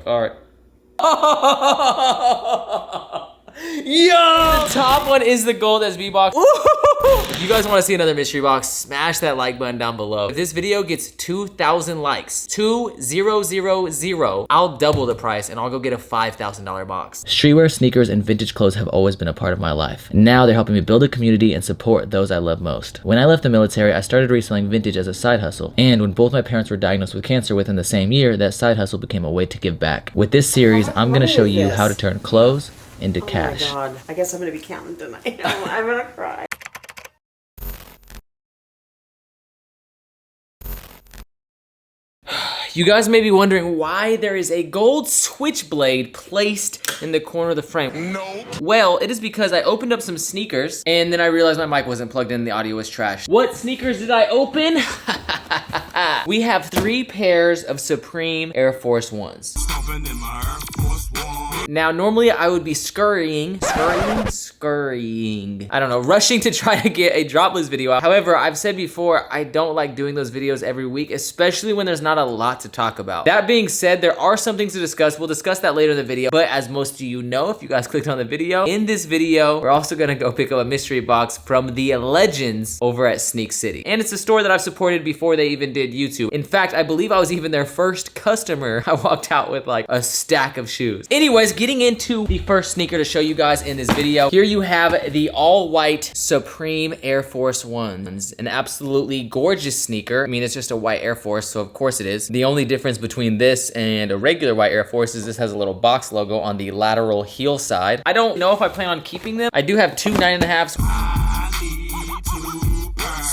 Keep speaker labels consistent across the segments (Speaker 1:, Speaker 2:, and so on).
Speaker 1: All right. Yo! The top one is the gold SB box. If you guys want to see another mystery box, smash that like button down below. If this video gets 2,000 likes, 2000, I'll double the price and I'll go get a $5,000 box. Streetwear, sneakers, and vintage clothes have always been a part of my life. Now they're helping me build a community and support those I love most. When I left the military, I started reselling vintage as a side hustle. And when both my parents were diagnosed with cancer within the same year, that side hustle became a way to give back. With this series, I'm gonna show you how to turn clothes into cash.
Speaker 2: Oh my God. I guess I'm gonna be counting tonight. I'm gonna cry.
Speaker 1: You guys may be wondering why there is a gold switchblade placed in the corner of the frame. No. Well, it is because I opened up some sneakers and then I realized my mic wasn't plugged in and the audio was trash. What sneakers did I open? We have 3 pairs of Supreme Air Force Ones. Now, normally I would be scurrying, I don't know, rushing to try to get a dropless video out. However, I've said before, I don't like doing those videos every week, especially when there's not a lot to talk about. That being said, there are some things to discuss. We'll discuss that later in the video, but as most of you know, if you guys clicked on the video, in this video, we're also gonna go pick up a mystery box from the legends over at Sneak City. And it's a store that I've supported before they even did YouTube. In fact, I believe I was even their first customer. I walked out with like a stack of shoes. Anyways, getting into the first sneaker to show you guys in this video. Here you have the all-white Supreme Air Force Ones. An absolutely gorgeous sneaker. I mean, it's just a white Air Force, so of course it is. The only difference between this and a regular white Air Force is this has a little box logo on the lateral heel side. I don't know if I plan on keeping them. I do have 2 9.5s.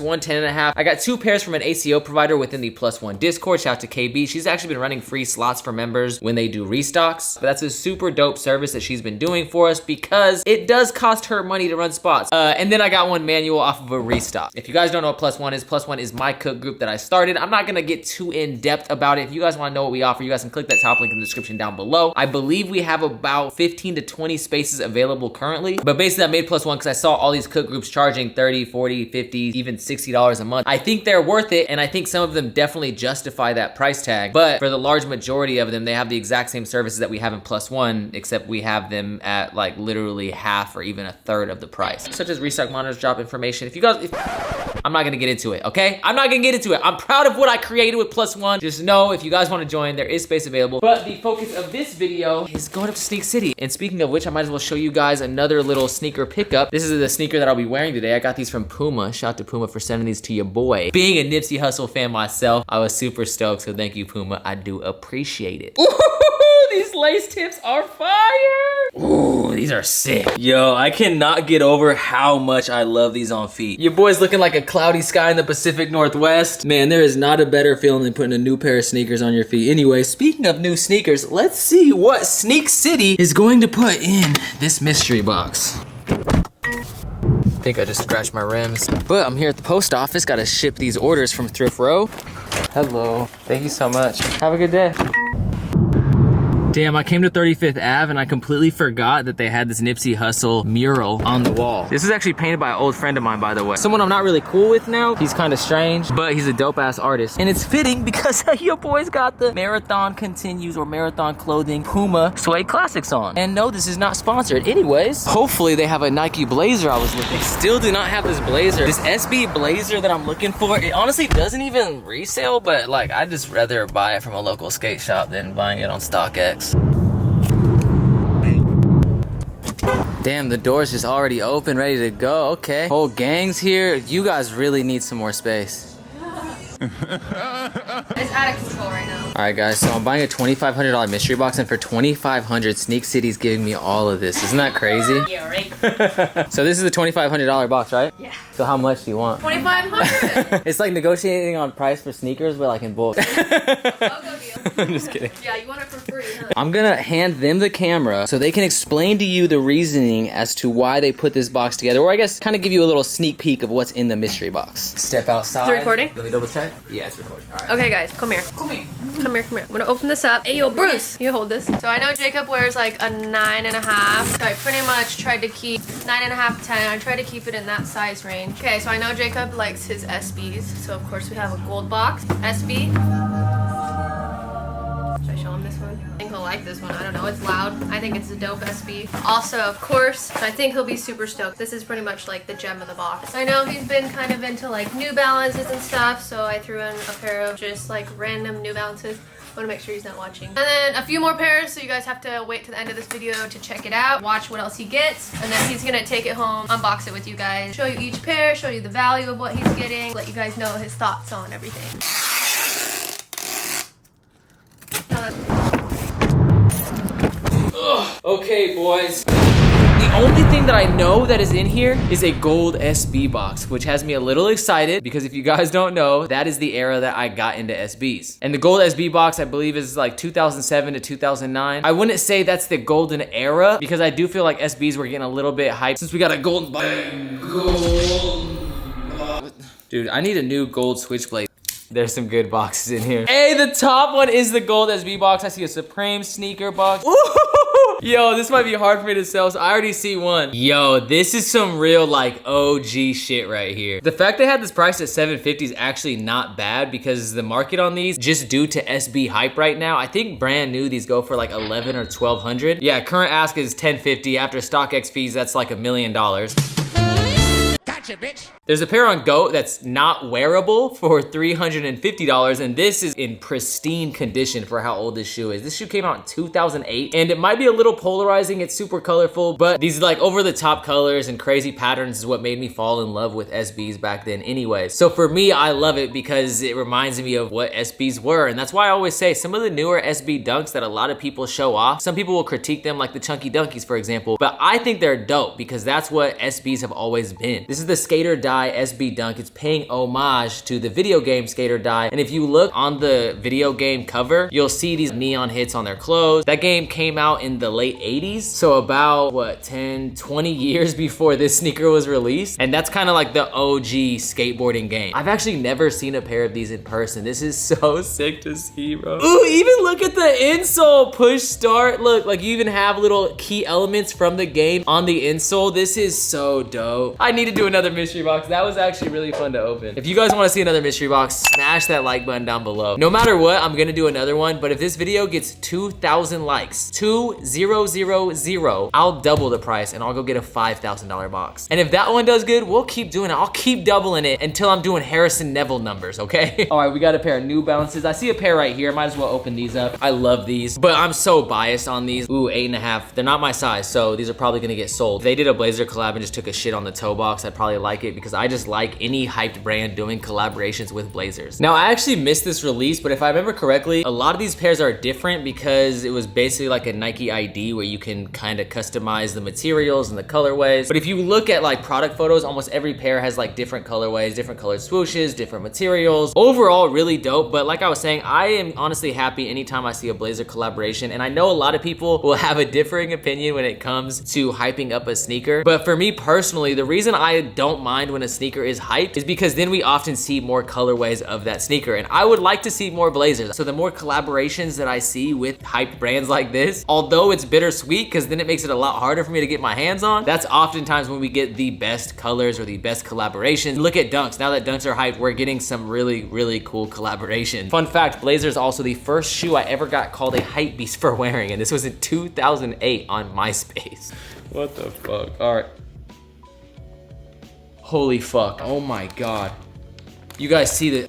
Speaker 1: 1 10.5. I got 2 pairs from an ACO provider within the +1 Discord. Shout out to KB. She's actually been running free slots for members when they do restocks. But that's a super dope service that she's been doing for us because it does cost her money to run spots. And then I got 1 manual off of a restock. If you guys don't know what +1 is my cook group that I started. I'm not gonna get too in depth about it. If you guys wanna know what we offer, you guys can click that top link in the description down below. I believe we have about 15 to 20 spaces available currently. But basically I made +1 because I saw all these cook groups charging 30, 40, 50, even $60 a month. I think they're worth it, and I think some of them definitely justify that price tag, but for the large majority of them, they have the exact same services that we have in +1, except we have them at like literally half or even a third of the price, such as restock monitors, drop information. If you guys, I'm not gonna get into it, okay? I'm not gonna get into it. I'm proud of what I created with +1. Just know if you guys wanna join, there is space available. But the focus of this video is going up to Sneak City. And speaking of which, I might as well show you guys another little sneaker pickup. This is the sneaker that I'll be wearing today. I got these from Puma. Shout out to Puma for sending these to your boy. Being a Nipsey Hussle fan myself, I was super stoked, so thank you, Puma. I do appreciate it. Ooh, these lace tips are fire! Ooh, these are sick. Yo, I cannot get over how much I love these on feet. Your boy's looking like a cloudy sky in the Pacific Northwest. Man, there is not a better feeling than putting a new pair of sneakers on your feet. Anyway, speaking of new sneakers, let's see what Sneak City is going to put in this mystery box. I think I just scratched my rims. But I'm here at the post office, gotta ship these orders from Thrift Row. Hello, thank you so much. Have a good day. Damn, I came to 35th Ave and I completely forgot that they had this Nipsey Hussle mural on the wall. This is actually painted by an old friend of mine, by the way. Someone I'm not really cool with now. He's kind of strange, but he's a dope ass artist. And it's fitting because your boy's got the Marathon Continues or Marathon Clothing Puma Suede Classics on. And no, this is not sponsored. Anyways, hopefully they have a Nike blazer I was looking for. Still do not have this blazer. This SB blazer that I'm looking for, it honestly doesn't even resale, but like I'd just rather buy it from a local skate shop than buying it on StockX. Damn, the door's just already open, ready to go. Okay, whole gang's here. You guys really need some more space.
Speaker 3: It's out of control right now.
Speaker 1: All right, guys, so I'm buying a $2,500 mystery box, and for $2,500, Sneak City's giving me all of this. Isn't that crazy?
Speaker 3: Yeah, right.
Speaker 1: So this is a $2,500 box, right?
Speaker 3: Yeah.
Speaker 1: So how much do you want?
Speaker 3: $2,500.
Speaker 1: It's like negotiating on price for sneakers, but like in bulk.
Speaker 3: I'll go deal.
Speaker 1: I'm just kidding.
Speaker 3: Yeah, you want it for free, huh?
Speaker 1: I'm gonna hand them the camera so they can explain to you the reasoning as to why they put this box together, or I guess kind of give you a little sneak peek of what's in the mystery box. Step outside.
Speaker 3: Is it recording?
Speaker 1: Let me double check. Yeah, it's recording. All right.
Speaker 3: Okay, guys, come here. Come here. Come here, come here. I'm gonna open this up. Hey, yo, Bruce, you hold this. So I know Jacob wears like a 9.5. So I pretty much tried to keep 9.5, 10. I tried to keep it in that size range. Okay, so I know Jacob likes his SBs. So of course we have a gold box. SB. Should I show him this one. I think he'll like this one. I don't know. It's loud. I think it's a dope SB. Also, of course, I think he'll be super stoked. This is pretty much like the gem of the box. I know he's been kind of into like New Balances and stuff, so I threw in a pair of just like random New Balances. I want to make sure he's not watching. And then a few more pairs, so you guys have to wait to the end of this video to check it out, watch what else he gets, and then he's gonna take it home, unbox it with you guys, show you each pair, show you the value of what he's getting, let you guys know his thoughts on everything.
Speaker 1: Okay, boys. The only thing that I know that is in here is a gold SB box, which has me a little excited because if you guys don't know, that is the era that I got into SBs. And the gold SB box, I believe, is like 2007 to 2009. I wouldn't say that's the golden era because I do feel like SBs were getting a little bit hyped since we got a golden Dude, I need a new gold switchblade. There's some good boxes in here. Hey, the top one is the gold SB box. I see a Supreme sneaker box. Ooh! Yo, this might be hard for me to sell, so I already see one. Yo, this is some real like OG shit right here. The fact they had this price at $750 is actually not bad because the market on these, just due to SB hype right now, I think brand new these go for like $1,100 or $1,200. Yeah, current ask is $1050. After StockX fees, that's like $1 million. Gotcha, bitch. There's a pair on GOAT that's not wearable for $350, and this is in pristine condition for how old this shoe is. This shoe came out in 2008, and it might be a little polarizing. It's super colorful, but these like over-the-top colors and crazy patterns is what made me fall in love with SBs back then anyway. So for me, I love it because it reminds me of what SBs were, and that's why I always say some of the newer SB dunks that a lot of people show off, some people will critique them like the Chunky Dunkies, for example, but I think they're dope because that's what SBs have always been. This is the Skater Die SB Dunk. It's paying homage to the video game Skater Die, and if you look on the video game cover, you'll see these neon hits on their clothes. That game came out in the late 80s, so about what, 10, 20 years before this sneaker was released, and that's kind of like the OG skateboarding game. I've actually never seen a pair of these in person. This is so sick to see, bro. Ooh, even look at the insole. Push start. Look, like you even have little key elements from the game on the insole. This is so dope. I need to do another mystery box. That was actually really fun to open. If you guys want to see another mystery box, smash that like button down below. No matter what, I'm gonna do another one, but if this video gets 2,000 likes, 2,000, I'll double the price and I'll go get a $5,000 box. And if that one does good, we'll keep doing it. I'll keep doubling it until I'm doing Harrison Neville numbers, okay? All right, we got a pair of New Balances. I see a pair right here. Might as well open these up. I love these, but I'm so biased on these. Ooh, 8.5. They're not my size, so these are probably gonna get sold. If they did a Blazer collab and just took a shit on the toe box, I'd probably like it because I just like any hyped brand doing collaborations with Blazers. Now, I actually missed this release, but if I remember correctly, a lot of these pairs are different because it was basically like a Nike ID where you can kind of customize the materials and the colorways. But if you look at like product photos, almost every pair has like different colorways, different colored swooshes, different materials. Overall, really dope. But like I was saying, I am honestly happy anytime I see a Blazer collaboration. And I know a lot of people will have a differing opinion when it comes to hyping up a sneaker. But for me personally, the reason I don't mind when a sneaker is hyped is because then we often see more colorways of that sneaker, and I would like to see more Blazers. So the more collaborations that I see with hyped brands like this, although it's bittersweet because then it makes it a lot harder for me to get my hands on, that's oftentimes when we get the best colors or the best collaborations. Look at Dunks. Now that Dunks are hyped, we're getting some really, really cool collaborations. Fun fact, Blazer is also the first shoe I ever got called a hype beast for wearing, and this was in 2008 on MySpace. What the fuck? All right. Holy fuck. Oh my God. You guys see this?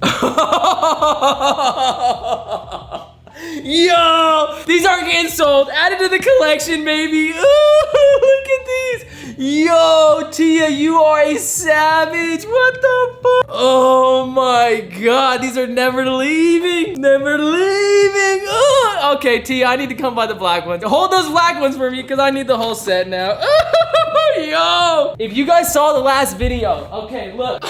Speaker 1: Yo! These aren't getting sold. Added to the collection, baby. Ooh, look at these. Yo, Tia, you are a savage. What the fuck? Oh my God. These are never leaving. Never leaving. Ooh. Okay, Tia, I need to come buy the black ones. Hold those black ones for me because I need the whole set now. Yo! If you guys saw the last video, okay, look.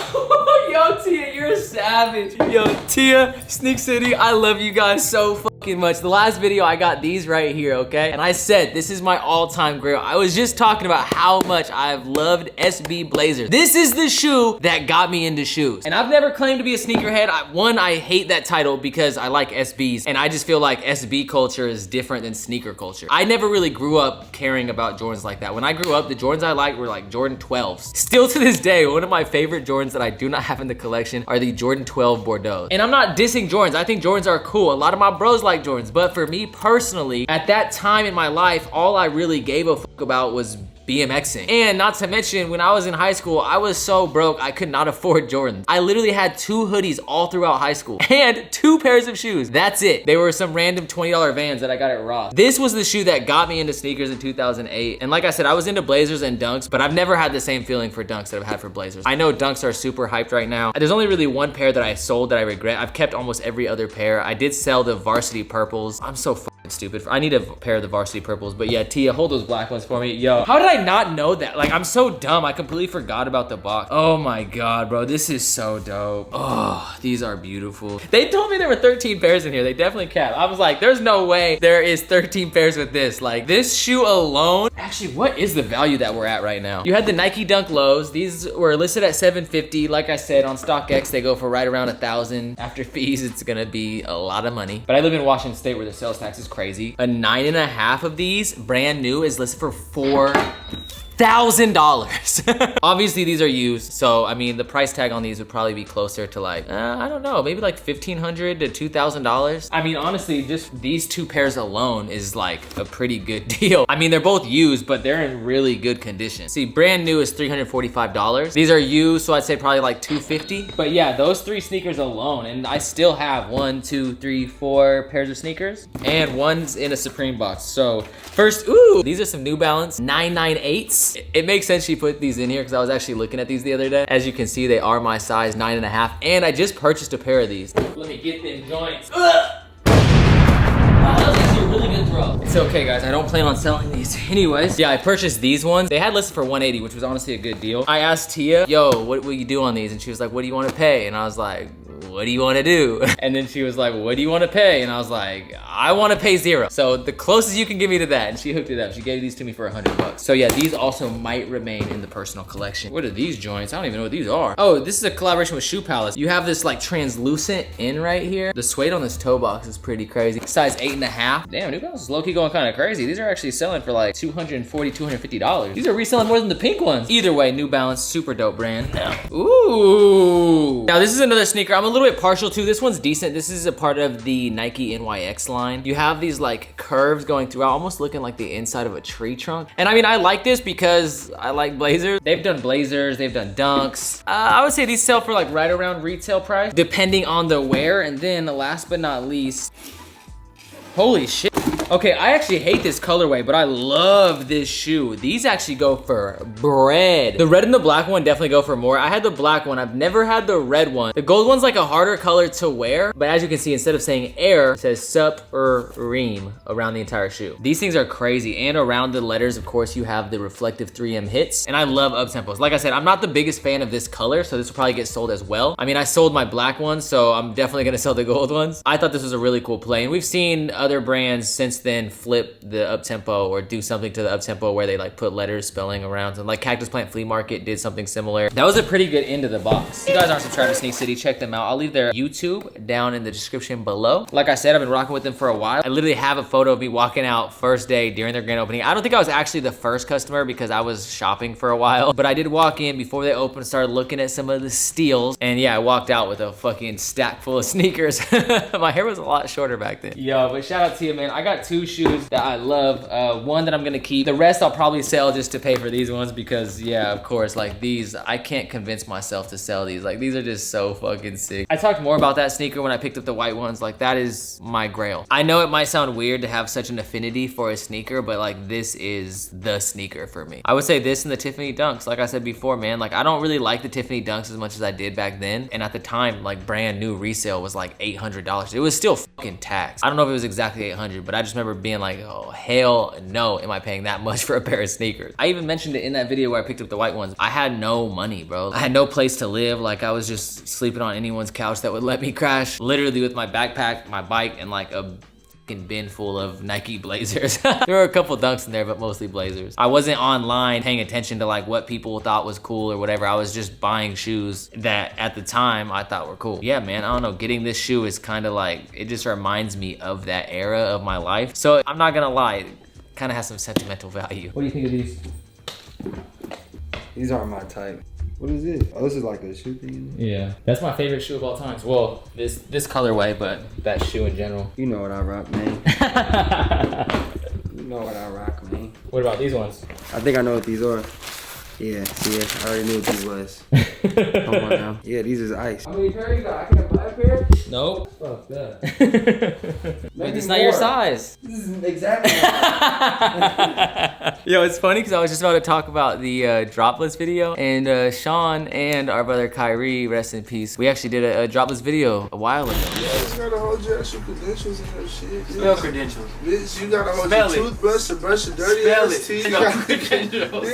Speaker 1: Yo, Tia, you're a savage. Yo, Tia, Sneak City, I love you guys so fucking much. The last video, I got these right here, okay? And I said, this is my all-time grail. I was just talking about how much I've loved SB Blazers. This is the shoe that got me into shoes. And I've never claimed to be a sneakerhead. I hate that title because I like SBs, and I just feel like SB culture is different than sneaker culture. I never really grew up caring about Jordans like that. When I grew up, the Jordans I liked were like Jordan 12s. Still to this day, one of my favorite Jordans that I do not have in the collection are the Jordan 12 Bordeaux. And I'm not dissing Jordans. I think Jordans are cool. A lot of my bros like like Jordans, but for me personally, at that time in my life, all I really gave a fuck about was BMXing. And not to mention, when I was in high school, I was so broke, I could not afford Jordans. I literally had 2 hoodies all throughout high school and 2 pairs of shoes. That's it. They were some random $20 Vans that I got at Ross. This was the shoe that got me into sneakers in 2008. And like I said, I was into Blazers and Dunks, but I've never had the same feeling for Dunks that I've had for Blazers. I know Dunks are super hyped right now. There's only really 1 pair that I sold that I regret. I've kept almost every other pair. I did sell the Varsity Purples. I'm so stupid. I need a pair of the Varsity Purples, but yeah, Tia, hold those black ones for me. Yo, how did I not know that? Like, I'm so dumb. I completely forgot about the box. Oh my God, bro. This is so dope. Oh, these are beautiful. They told me there were 13 pairs in here. They definitely capped. I was like, there's no way there is 13 pairs with this. Like, this shoe alone. Actually, what is the value that we're at right now? You had the Nike Dunk Lows. These were listed at $750. Like I said, on StockX, they go for right around $1,000. After fees, it's gonna be a lot of money. But I live in Washington State where the sales tax is crazy. A 9.5 of these, brand new, is listed for $4,000. Obviously these are used, so I mean the price tag on these would probably be closer to like, I don't know, maybe like $1,500 to $2,000. I mean, honestly, just these 2 pairs alone is like a pretty good deal. I mean, they're both used, but they're in really good condition. See, brand new is $345. These are used, so I'd say probably like $250. But yeah, those 3 sneakers alone, and I still have 1, 2, 3, 4 pairs of sneakers, and one's in a Supreme box. So first, ooh, these are some New Balance 998s. It makes sense she put these in here because I was actually looking at these the other day. As you can see, they are my size, 9.5, and I just purchased a pair of these. Let me get them joints. Ugh! Wow, that was actually a really good throw. It's okay, guys. I don't plan on selling these. Anyways, yeah, I purchased these ones. They had listed for $180, which was honestly a good deal. I asked Tia, yo, what will you do on these? And she was like, what do you want to pay? And I was like, what do you want to do? And then she was like, what do you want to pay? And I was like, I want to pay 0. So the closest you can give me to that. And she hooked it up. She gave these to me for $100. So yeah, these also might remain in the personal collection. What are these joints? I don't even know what these are. Oh, this is a collaboration with Shoe Palace. You have this like translucent in right here. The suede on this toe box is pretty crazy. Size 8.5. Damn, New Balance is low-key going kind of crazy. These are actually selling for like $240, $250. These are reselling more than the pink ones. Either way, New Balance, super dope brand. Ooh. Now this is another sneaker I'm a little bit partial to. This one's decent. This is a part of the Nike NYX line. You have these like curves going throughout, almost looking like the inside of a tree trunk. And I mean, I like this because I like Blazers. They've done Blazers, they've done Dunks. I would say these sell for like right around retail price, depending on the wear. And then last but not least, holy shit. Okay, I actually hate this colorway, but I love this shoe. These actually go for bread. The red and the black one definitely go for more. I had the black one. I've never had the red one. The gold one's like a harder color to wear, but as you can see, instead of saying air, it says Supreme around the entire shoe. These things are crazy. And around the letters, of course, you have the reflective 3M hits. And I love Uptempos. Like I said, I'm not the biggest fan of this color, so this will probably get sold as well. I mean, I sold my black ones, so I'm definitely gonna sell the gold ones. I thought this was a really cool play. And we've seen other brands since then flip the Uptempo or do something to the Uptempo where they like put letters spelling around, and like Cactus Plant Flea Market did something similar. That was a pretty good end of the box. If you guys aren't subscribed to Sneak City, check them out. I'll leave their YouTube down in the description below. Like I said, I've been rocking with them for a while. I literally have a photo of me walking out first day during their grand opening. I don't think I was actually the first customer because I was shopping for a while, but I did walk in before they opened, started looking at some of the steals, and yeah, I walked out with a fucking stack full of sneakers. My hair was a lot shorter back then. Yo, but shout out to you, man. I got 2 shoes that I love. One that I'm gonna keep. The rest I'll probably sell just to pay for these ones because yeah, of course, like these, I can't convince myself to sell these. Like these are just so fucking sick. I talked more about that sneaker when I picked up the white ones. Like that is my grail. I know it might sound weird to have such an affinity for a sneaker, but like this is the sneaker for me. I would say this and the Tiffany Dunks. Like I said before, man, like I don't really like the Tiffany Dunks as much as I did back then. And at the time, like brand new resale was like $800. It was still fucking taxed. I don't know if it was exactly 800, but I just remember being like, oh hell no, am I paying that much for a pair of sneakers? I even mentioned it in that video where I picked up the white ones. I had no money, bro. I had no place to live. Like I was just sleeping on anyone's couch that would let me crash, literally with my backpack, my bike, and like a bin full of Nike Blazers. There were a couple Dunks in there, but mostly Blazers. I wasn't online paying attention to like what people thought was cool or whatever. I was just buying shoes that at the time I thought were cool. Yeah, man, I don't know. Getting this shoe is kind of like, it just reminds me of that era of my life. So I'm not gonna lie, it kind of has some sentimental value. What do you think of these?
Speaker 4: These aren't my type. What is this? Oh, this is like a shoe thing.
Speaker 1: Yeah, that's my favorite shoe of all time. Well, this colorway, but that shoe in general.
Speaker 4: You know what I rock, man. You know what I rock, man.
Speaker 1: What about these ones?
Speaker 4: I think I know what these are. Yeah, see it. I already knew what these was. Come on now. Yeah, these is ice. How many pair you got? I can buy a pair?
Speaker 1: Nope.
Speaker 4: Fuck that.
Speaker 1: But it's not your size.
Speaker 4: This is exactly.
Speaker 1: Yo, it's funny because I was just about to talk about the dropless video, and Sean and our brother Kyrie, rest in peace, we actually did a dropless video a while ago.
Speaker 5: Yeah, you gotta hold your actual credentials and your shit. Bitch.
Speaker 1: Spell credentials.
Speaker 5: Bitch, you gotta hold
Speaker 1: Spell
Speaker 5: your toothbrush to brush your dirty
Speaker 1: Spell
Speaker 5: ass teeth.
Speaker 1: Spell credentials.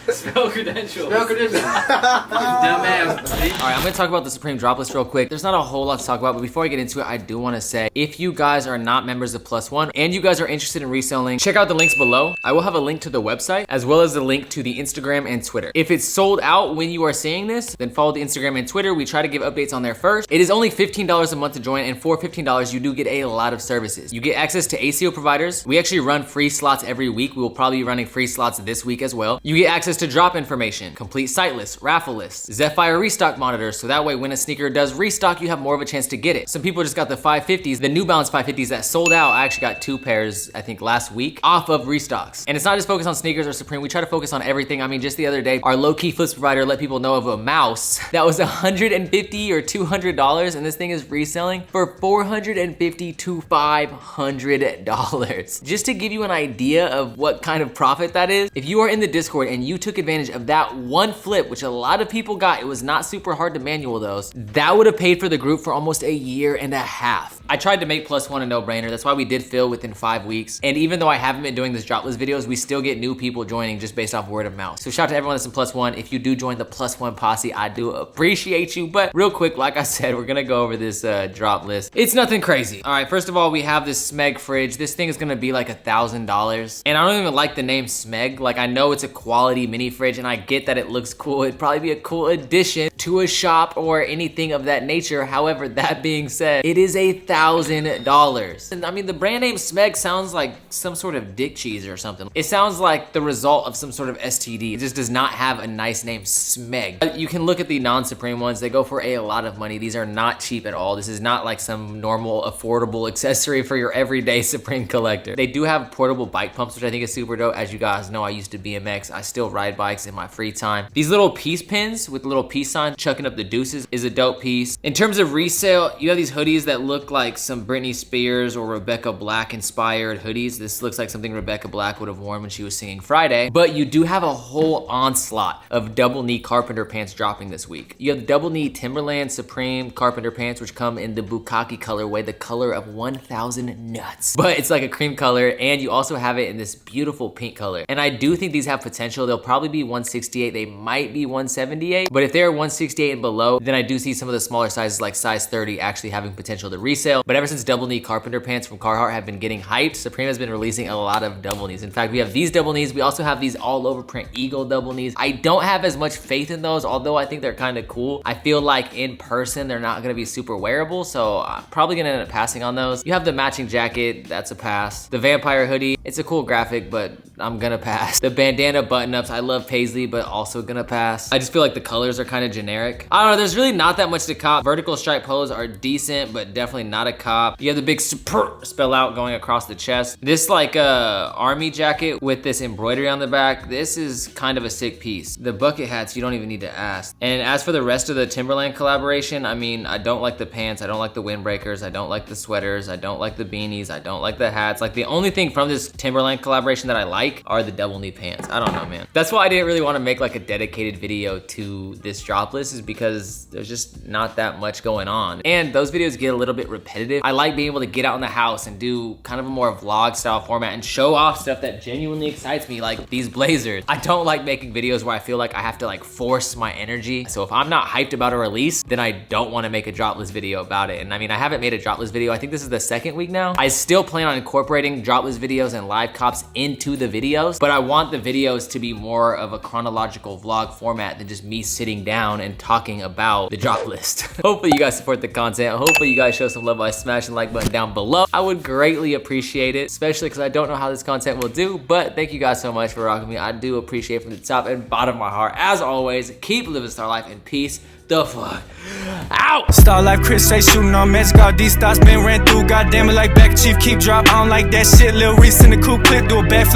Speaker 1: Spell credentials. Spell credentials. Dumbass. Alright, I'm gonna talk about the Supreme dropless real quick. There's not a whole lot to talk about, but before I get into it, I do want to say, if you guys are not members of Plus One and you guys are interested in reselling, check out the links below. I will have a link to the website as well as a link to the Instagram and Twitter. If it's sold out when you are seeing this, then follow the Instagram and Twitter. We try to give updates on there first. It is only $15 a month to join, and for $15, you do get a lot of services. You get access to ACO providers. We actually run free slots every week. We will probably be running free slots this week as well. You get access to drop information, complete site lists, raffle lists, Zephyr restock monitors, so that way when a sneaker does restock, you have more of a chance to get it. Some people just got the 550s, the New Balance 550s that sold out. I actually got 2 pairs, I think last week, off of restocks. And it's not just focused on sneakers or Supreme. We try to focus on everything. I mean, just the other day, our low-key flips provider let people know of a mouse that was $150 or $200, and this thing is reselling for $450 to $500. Just to give you an idea of what kind of profit that is, if you are in the Discord and you took advantage of that one flip, which a lot of people got, it was not super hard to manual those, that would have paid for the group for almost a year and a half. I tried to make Plus One a no-brainer. That's why we did fill within 5 weeks. And even though I haven't been doing this dropless videos, we still get new people joining just based off word of mouth. So shout out to everyone that's in Plus One. If you do join the Plus One posse, I do appreciate you. But real quick, like I said, we're gonna go over this drop list. It's nothing crazy. All right, first of all, we have this Smeg fridge. This thing is gonna be like $1,000. And I don't even like the name Smeg. Like, I know it's a quality mini fridge and I get that it looks cool. It'd probably be a cool addition to a shop or anything of that nature. However, that being said, it is $1,000. And I mean, the brand name Smeg sounds like some sort of dick cheese or something. It sounds like the result of some sort of STD. It just does not have a nice name, Smeg. You can look at the non-Supreme ones. They go for a lot of money. These are not cheap at all. This is not like some normal, affordable accessory for your everyday Supreme collector. They do have portable bike pumps, which I think is super dope. As you guys know, I used to BMX. I still ride bikes in my free time. These little peace pins with little peace sign chucking up the deuces is a dope piece. In terms of resale, you have these hoodies that look like some Britney Spears or Rebecca Black inspired hoodies. This looks like something Rebecca Black would have worn when she was singing Friday. But you do have a whole onslaught of double knee carpenter pants dropping this week. You have the double knee Timberland Supreme carpenter pants, which come in the Bukkake colorway, the color of 1,000 nuts. But it's like a cream color, and you also have it in this beautiful pink color. And I do think these have potential. They'll probably be 168. They might be 178. But if they're 168 and below, then I do see some of the smaller sizes like size 30 actually having potential to resale. But ever since double knee carpenter pants from Carhartt have been getting hyped, Supreme has been releasing a lot of double knees. In fact, we have these double knees. We also have these all over print eagle double knees. I don't have as much faith in those, although I think they're kind of cool. I feel like in person, they're not gonna be super wearable, so I'm probably gonna end up passing on those. You have the matching jacket, that's a pass. The vampire hoodie, it's a cool graphic, but I'm gonna pass. The bandana button-ups, I love Paisley, but also gonna pass. I just feel like the colors are kind of generic. I don't know, there's really not that much to cop. Vertical stripe polos are decent, but definitely not a cop. You have the big spell out going across the chest. This like army jacket with this embroidery on the back, this is kind of a sick piece. The bucket hats, you don't even need to ask. And as for the rest of the Timberland collaboration, I mean, I don't like the pants, I don't like the windbreakers, I don't like the sweaters, I don't like the beanies, I don't like the hats. Like, the only thing from this Timberland collaboration that I like are the double knee pants. I don't know, man. That's why I didn't really want to make like a dedicated video to this drop list, is because there's just not that much going on. And those videos get a little bit repetitive. I like being able to get out in the house and do kind of a more vlog style format and show off stuff that genuinely excites me, like these blazers. I don't like making videos where I feel like I have to like force my energy. So if I'm not hyped about a release, then I don't want to make a dropless video about it. And I mean, I haven't made a dropless video. I think this is the 2nd week now. I still plan on incorporating dropless videos and live cops into the videos, but I want the videos to be more of a chronological vlog format than just me sitting down and talking about the drop list. Hopefully you guys support the content. Hopefully you guys show some love by smashing the like button down below. I would greatly appreciate it, especially because I don't know how this content will do, but thank you guys so much for rocking me. I do appreciate it from the top and bottom of my heart. As always, keep living star life and peace the fuck out.
Speaker 6: Star life, Chris say shooting on magic. All these stars been ran through. Goddamn it, like back chief, keep drop. I don't like that shit. Lil Reese in the cool clip, do a backflip.